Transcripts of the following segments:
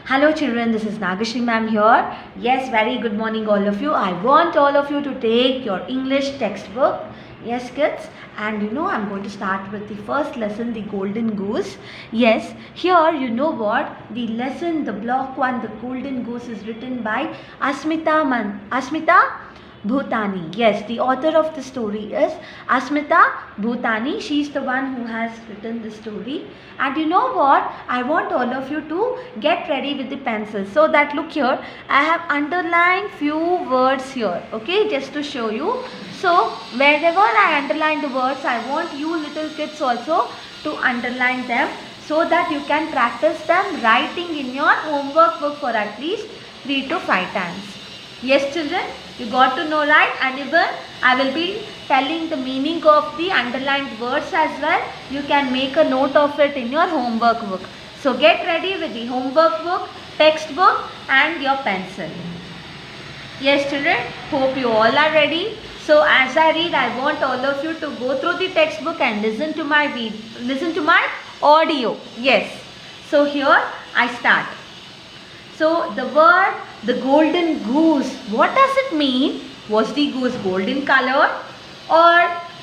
Hello children, this is Nagashri ma'am here. Yes, very good morning all of you. I want all of you to take your English textbook. Yes kids, and I'm going to start with the first lesson, the Golden Goose. Yes, here you know what, the lesson, the block 1, the Golden Goose is written by Asmita Bhutani. Yes, the author of the story is Asmita Bhutani. She is the one who has written the story. And you know what? I want all of you to get ready with the pencils. So that look here, I have underlined few words here. Okay, just to show you. So wherever I underline the words, I want you little kids also to underline them so that you can practice them writing in your homework book for at least 3 to 5 times. Yes children, you got to know, right? And even I will be telling the meaning of the underlined words as well. You can make a note of it in your homework book. So get ready with the homework book, textbook and your pencil. Yes children, hope you all are ready. So as I read, I want all of you to go through the textbook and listen to my audio. Yes. So here I start. So the word, the golden goose, what does it mean? Was the goose golden color or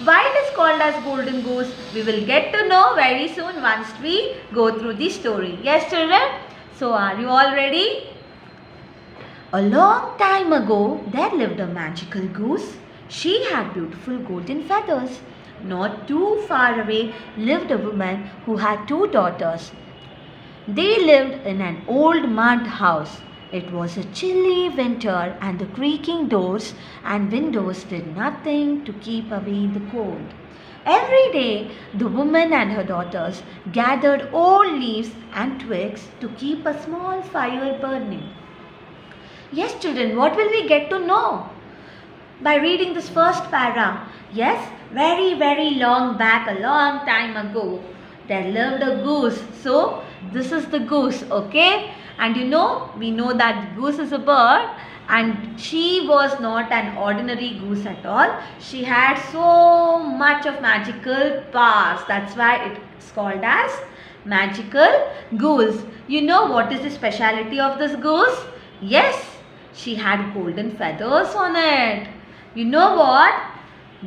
why it is called as golden goose? We will get to know very soon once we go through the story. Yes children? So are you all ready? A long time ago, there lived a magical goose. She had beautiful golden feathers. Not too far away lived a woman who had 2 daughters. They lived in an old mud house. It was a chilly winter and the creaking doors and windows did nothing to keep away the cold. Every day, the woman and her daughters gathered old leaves and twigs to keep a small fire burning. Yes, children, what will we get to know by reading this first para? Yes, very long back, a long time ago, there lived a goose. So, this is the goose, okay? And we know that goose is a bird and she was not an ordinary goose at all. She had so much of magical powers. That's why it's called as magical goose. You know what is the speciality of this goose? Yes, she had golden feathers on it. You know what?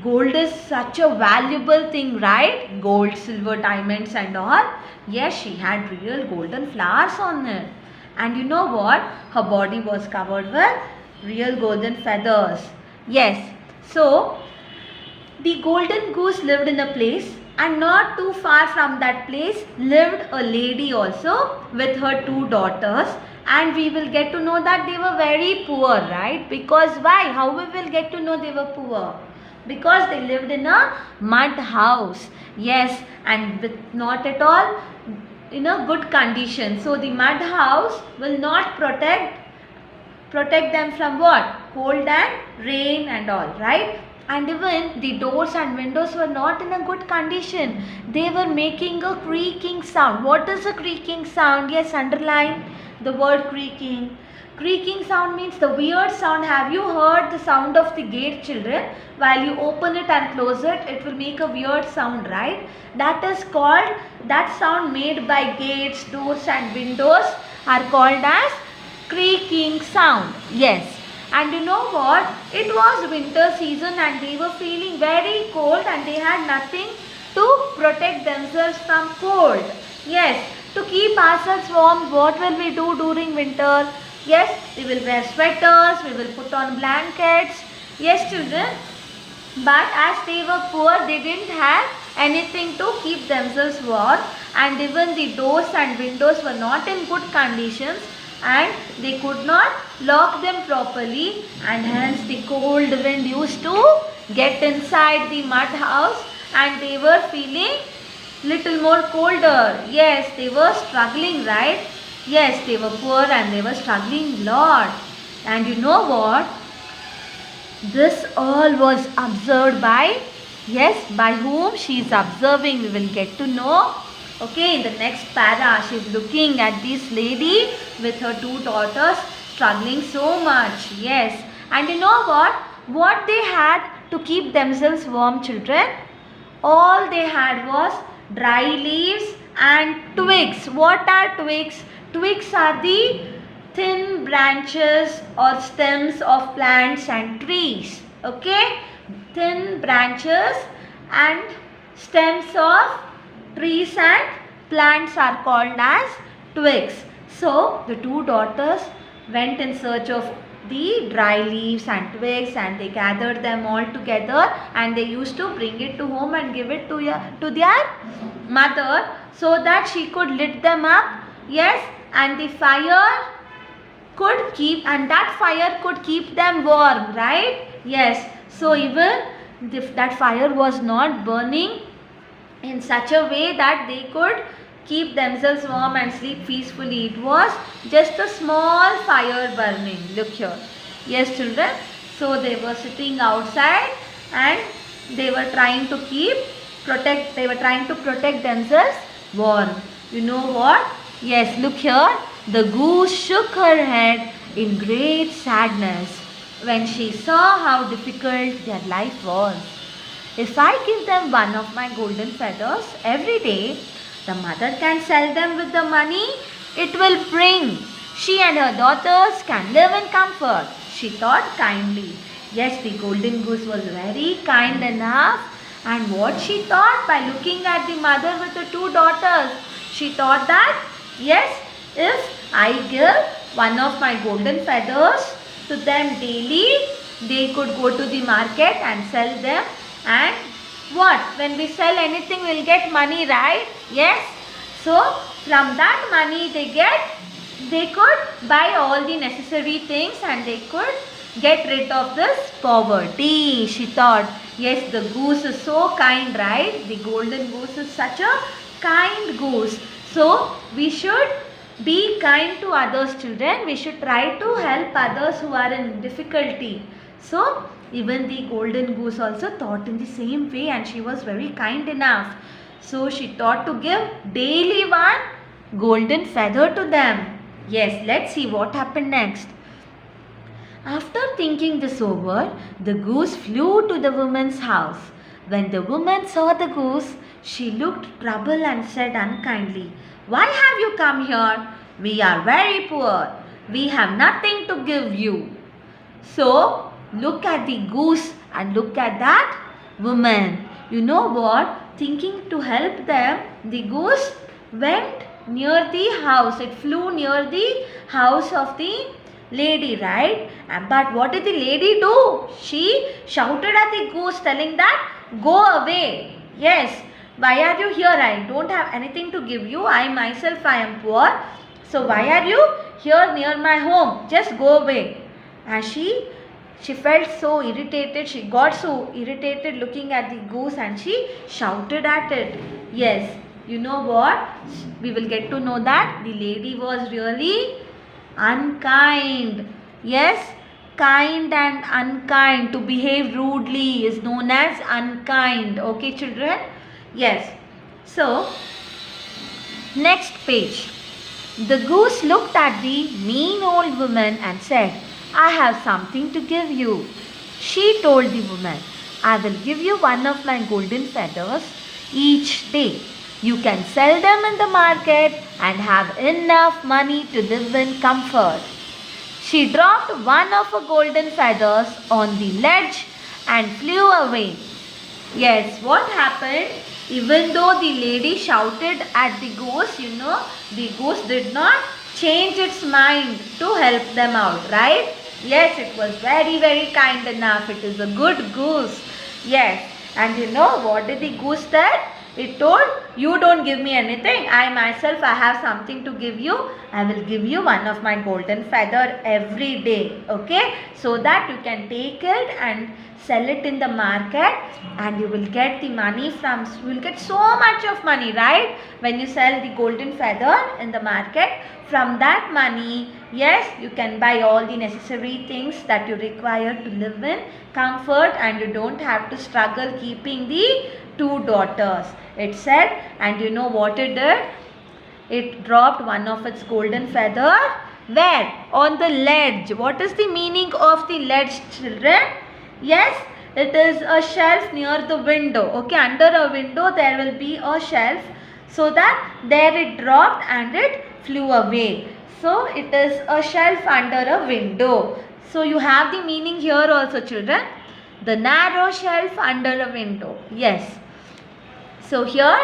Gold is such a valuable thing, right? Gold, silver, diamonds and all. Yes, she had real golden flowers on it. And you know what? Her body was covered with real golden feathers. Yes. So, the golden goose lived in a place and not too far from that place lived a lady also with her 2 daughters. And we will get to know that they were very poor, right? Because why? How we will get to know they were poor? Because they lived in a mud house. Yes, and with not at all in a good condition. So the mud house will not protect them from what? Cold and rain and all, right? And even the doors and windows were not in a good condition. They were making a creaking sound. What is a creaking sound? Yes, underline the word creaking. Creaking sound means the weird sound. Have you heard the sound of the gate, children? While you open it and close it, it will make a weird sound, right? That is called, that sound made by gates, doors and windows are called as creaking sound. Yes. And you know what? It was winter season and they were feeling very cold and they had nothing to protect themselves from cold. Yes. To keep ourselves warm, what will we do during winter? Yes, we will wear sweaters, we will put on blankets. Yes, children. But as they were poor, they didn't have anything to keep themselves warm. And even the doors and windows were not in good conditions. And they could not lock them properly. And hence the cold wind used to get inside the mud house. And they were feeling little more colder. Yes, they were struggling, right? Yes, they were poor and they were struggling a lot. And you know what? This all was observed by, yes, by whom she is observing, we will get to know. Okay, in the next para, she is looking at this lady with her 2 daughters struggling so much. Yes, and you know what? What they had to keep themselves warm, children? All they had was dry leaves and twigs. What are twigs? Twigs are the thin branches or stems of plants and trees. Okay, thin branches and stems of trees and plants are called as twigs. So the two daughters went in search of the dry leaves and twigs, and they gathered them all together, and they used to bring it to home and give it to their mother so that she could lit them up. Yes, and the fire could keep, and that fire could keep them warm, right? Yes, so even if that fire was not burning in such a way that they could keep themselves warm and sleep peacefully, it was just a small fire burning. Look here. Yes, children, so they were sitting outside and they were trying to protect themselves warm. You know what? Yes, look here. The goose shook her head in great sadness when she saw how difficult their life was. If I give them one of my golden feathers every day, the mother can sell them with the money it will bring. She and her daughters can live in comfort, she thought kindly. Yes, the golden goose was very kind enough. And what she thought by looking at the mother with the two daughters, she thought that, yes, if I give one of my golden feathers to them daily, they could go to the market and sell them. And what? When we sell anything, we'll get money, right? Yes. So, from that money they could buy all the necessary things and they could get rid of this poverty, she thought. Yes, the goose is so kind, right? The golden goose is such a kind goose. So, we should be kind to others, children. We should try to help others who are in difficulty. So, even the golden goose also thought in the same way, and she was very kind enough. So, she thought to give daily one golden feather to them. Yes, let's see what happened next. After thinking this over, the goose flew to the woman's house. When the woman saw the goose, she looked troubled and said unkindly, "Why have you come here? We are very poor. We have nothing to give you." So, look at the goose and look at that woman. You know what? Thinking to help them, the goose went near the house. It flew near the house of the lady, right? But what did the lady do? She shouted at the goose telling that, "Go away." Yes, why are you here? I don't have anything to give you. I myself, I am poor. So why are you here near my home? Just go away. And she felt so irritated. She got so irritated looking at the goose and she shouted at it. Yes, you know what? We will get to know that the lady was really unkind. Yes, kind and unkind. To behave rudely is known as unkind. Okay, children? Yes. So, next page. The goose looked at the mean old woman and said, "I have something to give you." She told the woman, "I will give you one of my golden feathers each day. You can sell them in the market and have enough money to live in comfort." She dropped one of her golden feathers on the ledge and flew away. Yes, what happened? Even though the lady shouted at the goose, the goose did not change its mind to help them out, right? Yes, it was very, very kind enough. It is a good goose. Yes, and you know what did the goose say? It told, "You don't give me anything. I myself, I have something to give you. I will give you one of my golden feather every day. Okay, so that you can take it and sell it in the market, and you will get the money from, you will get so much of money, right? When you sell the golden feather in the market, from that money, yes, you can buy all the necessary things that you require to live in comfort, and you don't have to struggle keeping the two daughters." It said, and you know what it did? It dropped one of its golden feather. Where? On the ledge. What is the meaning of the ledge, children? Yes, it is a shelf near the window. Okay, under a window there will be a shelf. So that there it dropped and it flew away. So it is a shelf under a window. So you have the meaning here also, children. The narrow shelf under a window. Yes. So here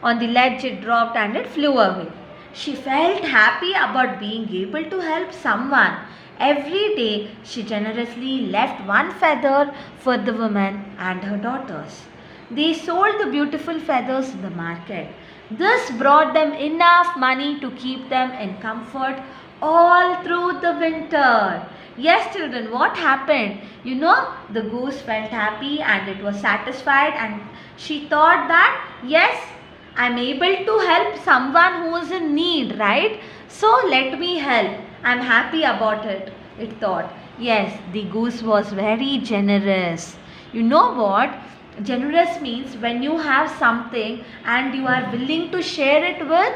on the ledge it dropped and it flew away. She felt happy about being able to help someone. Every day she generously left one feather for the woman and her daughters. They sold the beautiful feathers in the market. This brought them enough money to keep them in comfort all through the winter. Yes, children, what happened? You know, the goose felt happy and it was satisfied, and she thought that, yes, I am able to help someone who is in need, right? So let me help. I am happy about it, it thought. Yes, the goose was very generous. You know what? Generous means when you have something and you are willing to share it with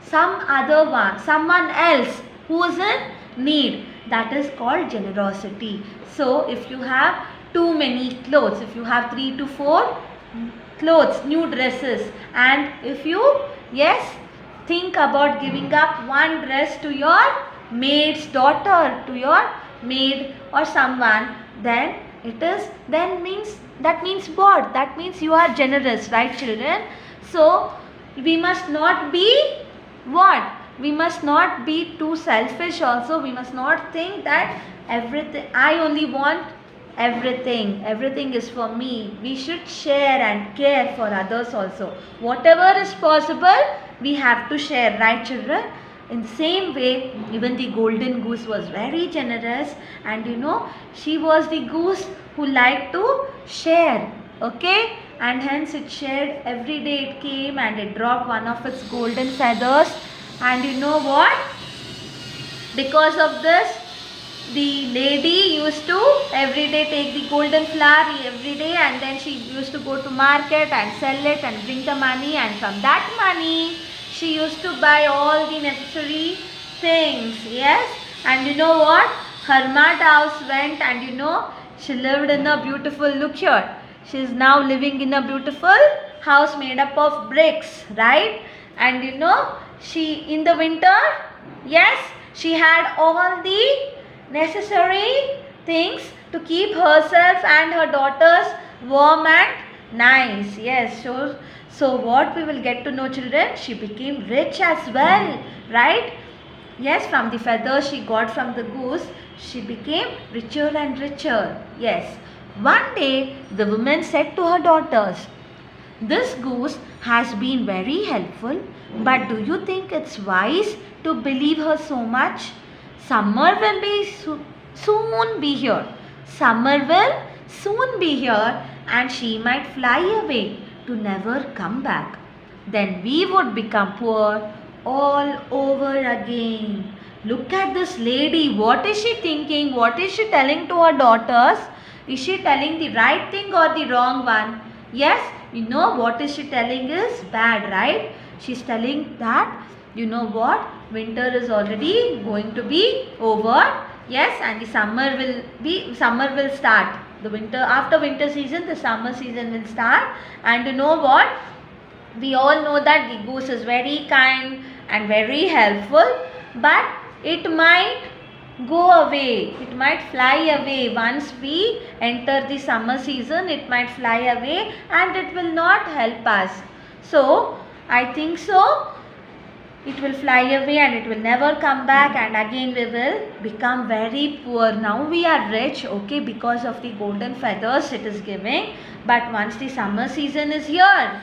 someone else who is in need. That is called generosity. So if you have too many clothes, if you have 3 to 4 clothes, new dresses, and if you, yes, think about giving up one dress to your maid's daughter, to your maid or someone, then that means what? That means you are generous, right, children? So we must not be what? We must not be too selfish also. We must not think that I only want everything is for me. We should share and care for others also. Whatever is possible, we have to share, right, children? In the same way, even the golden goose was very generous, and you know, she was the goose who liked to share, okay? And hence it shared. Every day it came and it dropped one of its golden feathers, and you know what? Because of this, the lady used to every day take the golden flower every day, and then she used to go to market and sell it and bring the money, and from that money she used to buy all the necessary things. Yes, and you know what? Her mud house went, and you know, she lived in a beautiful, look here, she is now living in a beautiful house made up of bricks, right? And you know, she in the winter, yes, she had all the necessary things to keep herself and her daughters warm and nice. Yes, so what we will get to know, children, she became rich as well, right? Yes, from the feathers she got from the goose, she became richer and richer. Yes, one day the woman said to her daughters, "This goose has been very helpful, but do you think it's wise to believe her so much? Summer will soon be here. Summer will soon be here, and she might fly away to never come back. Then we would become poor all over again." Look at this lady. What is she thinking? What is she telling to her daughters? Is she telling the right thing or the wrong one? Yes, you know what is she telling is bad, right? She's telling that, you know what, winter is already going to be over. Yes, and the summer will start. The winter, after winter season, the summer season will start. And you know what, we all know that the goose is very kind and very helpful, but it might go away, it might fly away. Once we enter the summer season, it might fly away and it will not help us. So I think so, it will fly away and it will never come back, and again we will become very poor. Now we are rich, okay, because of the golden feathers it is giving, but once the summer season is here,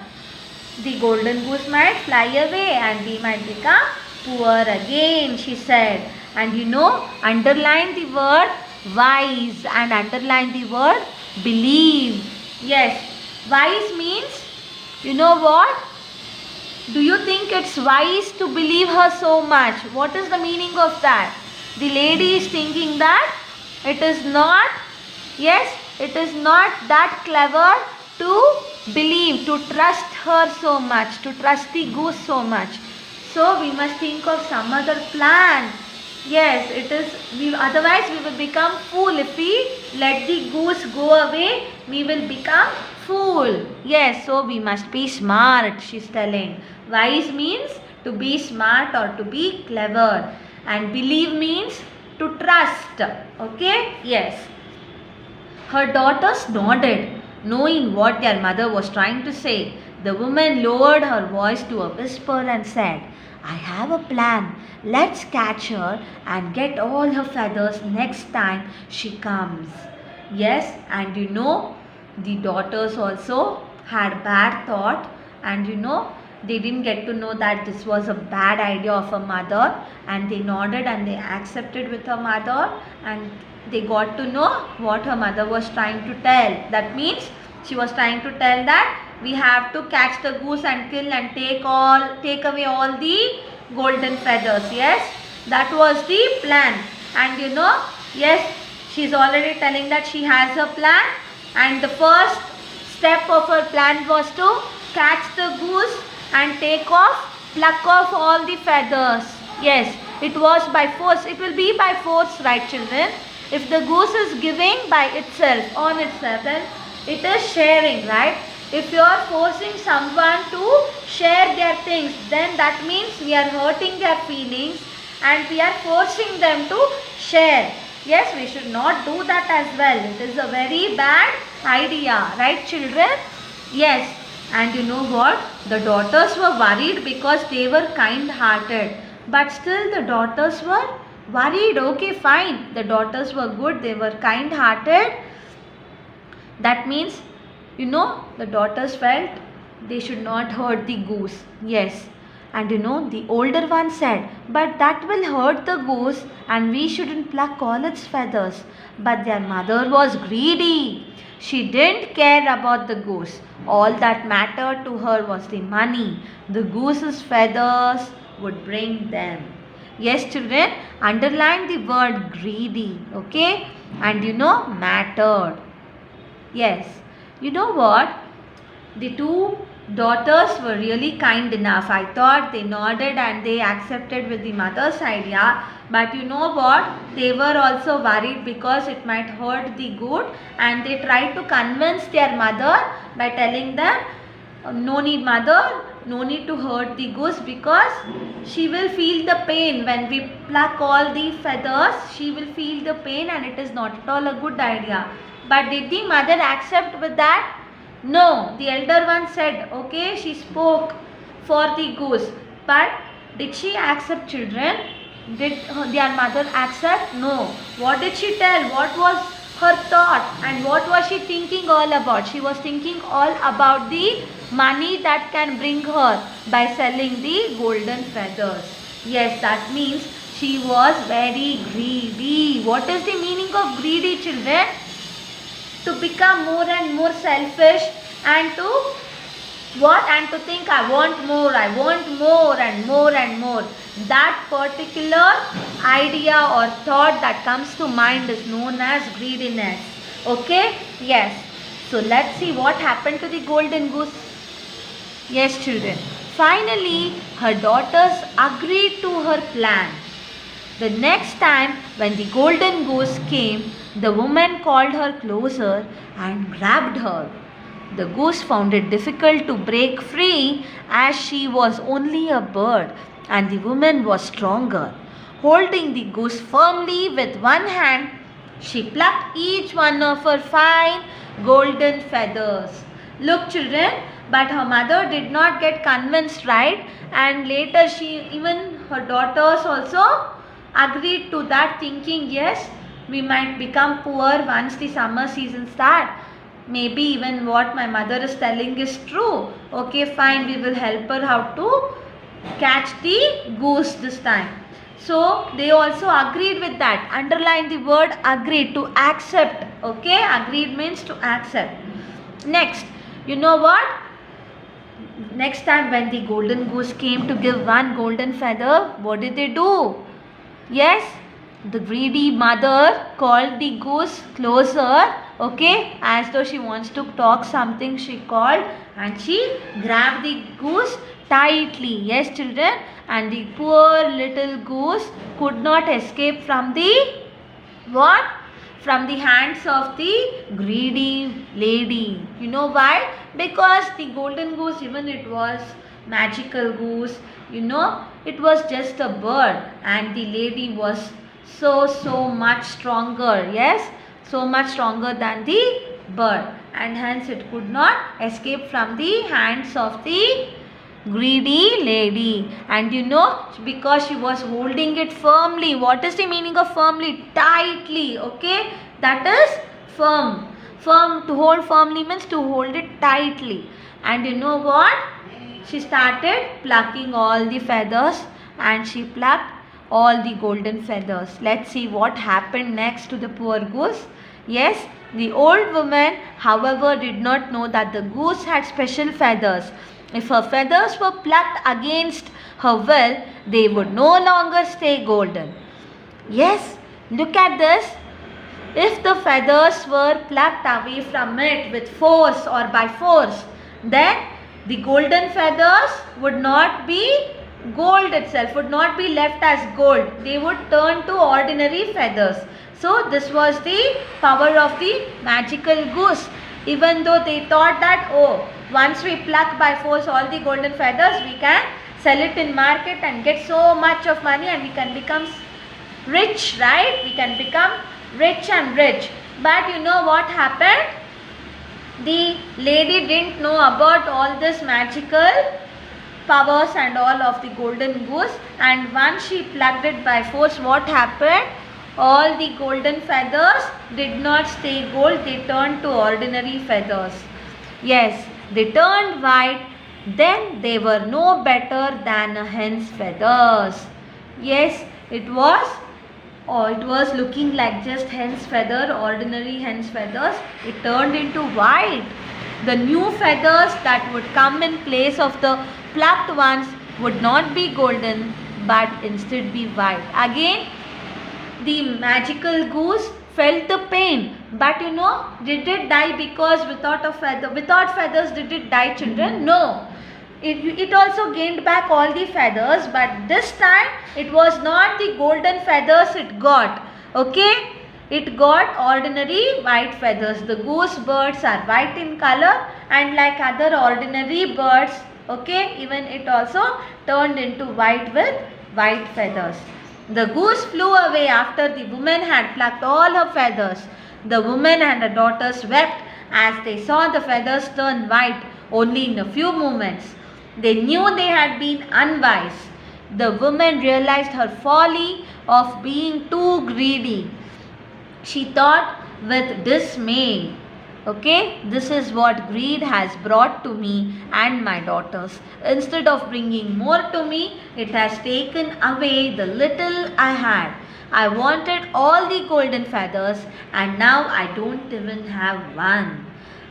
the golden goose might fly away and we might become poor again, she said. And you know, underline the word wise and underline the word believe. Yes, wise means, you know what? Do you think it's wise to believe her so much? What is the meaning of that? The lady is thinking that it is not, yes, it is not that clever to believe, to trust her so much, to trust the goose so much. So we must think of some other plan. Yes, it is, otherwise we will become fool. If we let the goose go away, we will become fool. Yes, so we must be smart, she's telling. Wise means to be smart or to be clever. And believe means to trust. Okay? Yes. Her daughters nodded, knowing what their mother was trying to say. The woman lowered her voice to a whisper and said, I have a plan. Let's catch her and get all her feathers next time she comes. Yes, and the daughters also had bad thought, and they didn't get to know that this was a bad idea of a mother, and they nodded and they accepted with her mother, and they got to know what her mother was trying to tell. That means she was trying to tell that we have to catch the goose and kill and take away all the golden feathers. Yes, that was the plan. And yes, she's already telling that she has a plan, and the first step of her plan was to catch the goose and pluck off all the feathers. Yes, it was by force. It will be by force, right, children? If the goose is giving by itself, on itself, then it is sharing, right? If you are forcing someone to share their things, then that means we are hurting their feelings and we are forcing them to share. Yes, we should not do that as well. It is a very bad idea, right, children? Yes, and you know what? The daughters were worried because they were kind-hearted. But still the daughters were worried. Okay, fine. The daughters were good. They were kind-hearted. That means, the daughters felt they should not hurt the goose. Yes. And the older one said, but that will hurt the goose and we shouldn't pluck all its feathers. But their mother was greedy. She didn't care about the goose. All that mattered to her was the money. The goose's feathers would bring them. Yes, children, underline the word greedy. Okay? And mattered. Yes. You know what? The two daughters were really kind enough. I thought they nodded and they accepted with the mother's idea. But you know what? They were also worried because it might hurt the goat, and they tried to convince their mother by telling them, no need mother, no need to hurt the goose because she will feel the pain when we pluck all the feathers. She will feel the pain and it is not at all a good idea. But did the mother accept with that? No. The elder one said, okay, she spoke for the goose. But did she accept, children? Did their mother accept? No. What did she tell? What was her thought? And what was she thinking all about? She was thinking all about the money that can bring her by selling the golden feathers. Yes, that means she was very greedy. What is the meaning of greedy, children? To become more and more selfish and to what? And to think I want more and more and more. That particular idea or thought that comes to mind is known as greediness. Okay? Yes. So let's see what happened to the golden goose. Yes, children. Finally, her daughters agreed to her plan. The next time when the golden goose came, the woman called her closer and grabbed her. The goose found it difficult to break free as she was only a bird and the woman was stronger. Holding the goose firmly with one hand, she plucked each one of her fine golden feathers. Look, children, but her mother did not get convinced, right? And later even her daughters also agreed to that, thinking, yes, we might become poor once the summer season starts. Maybe even what my mother is telling is true. Okay, fine, we will help her how to catch the goose this time. So they also agreed with that. Underline the word agreed, to accept. Okay, agreed means to accept. Next, you know what? Next time when the golden goose came to give one golden feather, what did they do? Yes, the greedy mother called the goose closer, okay, as though she wants to talk something, she called and she grabbed the goose tightly. Yes, children, and the poor little goose could not escape from the what? From the hands of the greedy lady. You know why? Because the golden goose, even it was magical goose, You know, it was just a bird, and the lady was so much stronger. Yes, so much stronger than the bird, and hence it could not escape from the hands of the greedy lady. And you know, because she was holding it firmly. What is the meaning of firmly? Tightly. Okay, that is firm. Firm, to hold firmly means to hold it tightly. And you know what? She started plucking all the feathers, and she plucked all the golden feathers. Let's see what happened next to the poor goose. Yes, the old woman, however, did not know that the goose had special feathers. If her feathers were plucked against her will, they would no longer stay golden. Yes, look at this. If the feathers were plucked away from it with force or by force, then the golden feathers would not be gold itself, would not be left as gold. They would turn to ordinary feathers. So this was the power of the magical goose. Even though they thought that, oh, once we pluck by force all the golden feathers, we can sell it in market and get so much of money, and we can become rich, right? We can become rich and rich. But you know what happened? The lady didn't know about all this magical powers and all of the golden goose, and once she plucked it by force, what happened? All the golden feathers did not stay gold, they turned to ordinary feathers. Yes, they turned white, then they were no better than a hen's feathers. Yes, it was looking like just hen's feather, ordinary hen's feathers. It turned into white. The new feathers that would come in place of the plucked ones would not be golden, but instead be white. Again, the magical goose felt the pain, but you know, did it die because without feathers did it die, children? No. It also gained back all the feathers, but this time it was not the golden feathers it got. Okay, it got ordinary white feathers. The goose birds are white in color, and like other ordinary birds, okay, even it also turned into white with white feathers. The goose flew away after the woman had plucked all her feathers. The woman and her daughters wept as they saw the feathers turn white only in a few moments. They knew they had been unwise. The woman realized her folly of being too greedy. She thought with dismay, okay, this is what greed has brought to me and my daughters. Instead of bringing more to me, it has taken away the little I had. I wanted all the golden feathers, and now I don't even have one.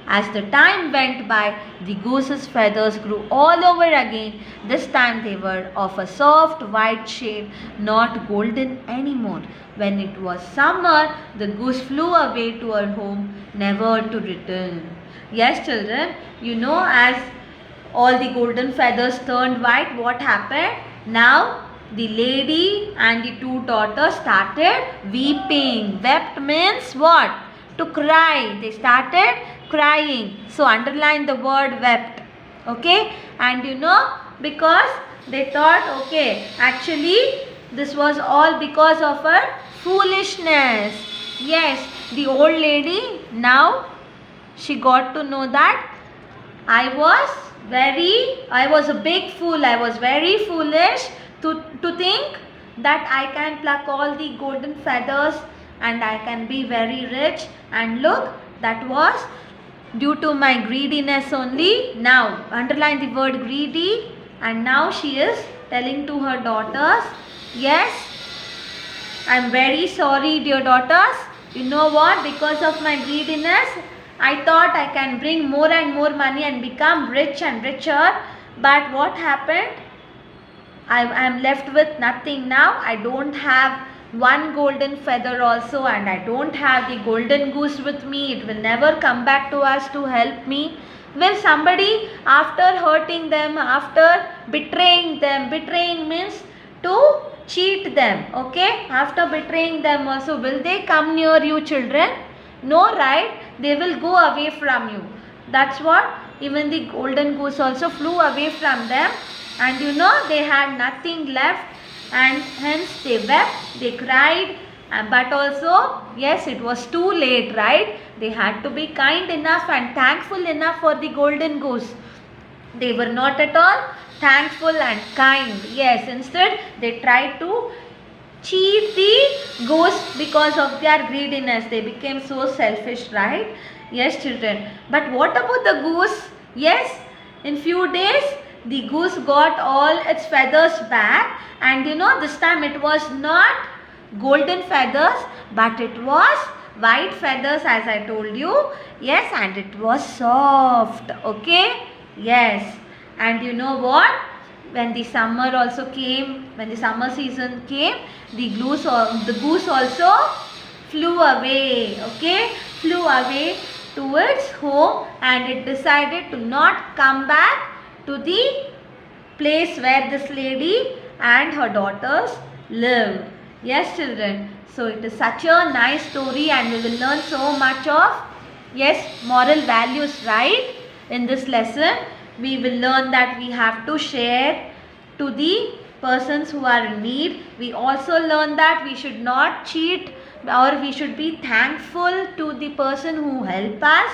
As the time went by, the goose's feathers grew all over again. This time they were of a soft white shade, not golden anymore. When it was summer, the goose flew away to her home, never to return. Yes, children, you know, as all the golden feathers turned white, what happened? Now, the lady and the two daughters started weeping. Wept means what? To cry. They started crying. So underline the word wept. Okay, and you know, because they thought, okay, actually this was all because of her foolishness. Yes, the old lady, now she got to know that I was a big fool. I was very foolish to think that I can pluck all the golden feathers and I can be very rich. And look, that was due to my greediness only. Now, underline the word greedy. And now she is telling to her daughters, yes, I am very sorry, dear daughters. You know what? Because of my greediness, I thought I can bring more and more money and become rich and richer. But what happened? I am left with nothing now. I don't have one golden feather also, and I don't have the golden goose with me. It will never come back to us to help me. Will somebody, after hurting them, after betraying them, betraying means to cheat them, okay, after betraying them also, will they come near you, children? No, right? They will go away from you. That's what, even the golden goose also flew away from them. and they had nothing left, and hence they wept, they cried, but also yes, it was too late, right? They had to be kind enough and thankful enough for the golden goose. They were not at all thankful and kind. Yes, instead they tried to cheat the goose because of their greediness. They became so selfish, right? Yes, children. But what about the goose? Yes, in few days the goose got all its feathers back, and this time it was not golden feathers, but it was white feathers, as I told you. Yes, and it was soft. Okay. Yes, and you know what? When the summer also came, when the summer season came, the goose also flew away. Okay, flew away to its home, and it decided to not come back to the place where this lady and her daughters lived. Yes, children. So it is such a nice story, and we will learn so much of moral values, right? In this lesson, we will learn that we have to share to the persons who are in need. We also learn that we should not cheat, or we should be thankful to the person who help us.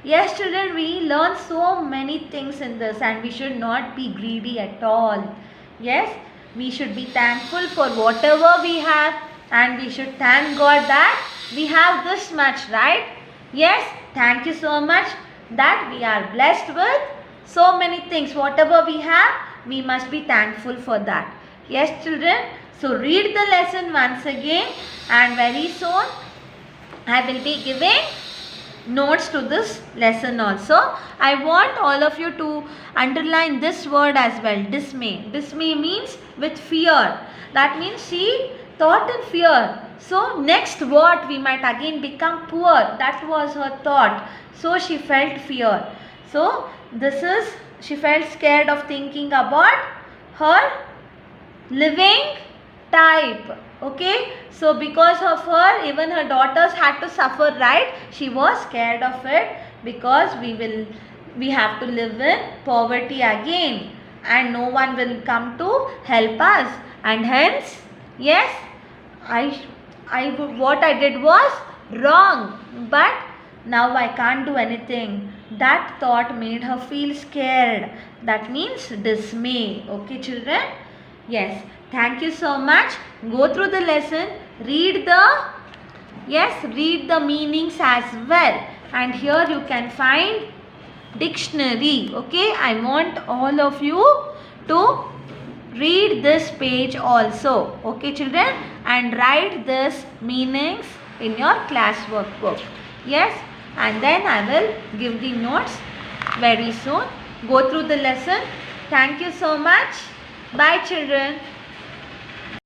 Yes, children, we learn so many things in this, and we should not be greedy at all. Yes, we should be thankful for whatever we have, and we should thank God that we have this much, right? Yes, thank you so much that we are blessed with so many things. Whatever we have, we must be thankful for that. Yes, children. So read the lesson once again, and very soon I will be giving notes to this lesson also. I want all of you to underline this word as well, dismay. Dismay means with fear. That means she thought in fear. So next what, we might again become poor. That was her thought. So she felt fear. So she felt scared of thinking about her living type. Okay. So because of her, even her daughters had to suffer, right? She was scared of it, because we have to live in poverty again, and no one will come to help us, and hence yes, what I did was wrong, but now I can't do anything. That thought made her feel scared. That means dismay. Okay, children? Yes. Thank you so much. Go through the lesson. Read the meanings as well. And here you can find dictionary. Okay, I want all of you to read this page also. Okay, children, and write this meanings in your classwork book. Yes, and then I will give the notes very soon. Go through the lesson. Thank you so much. Bye, children.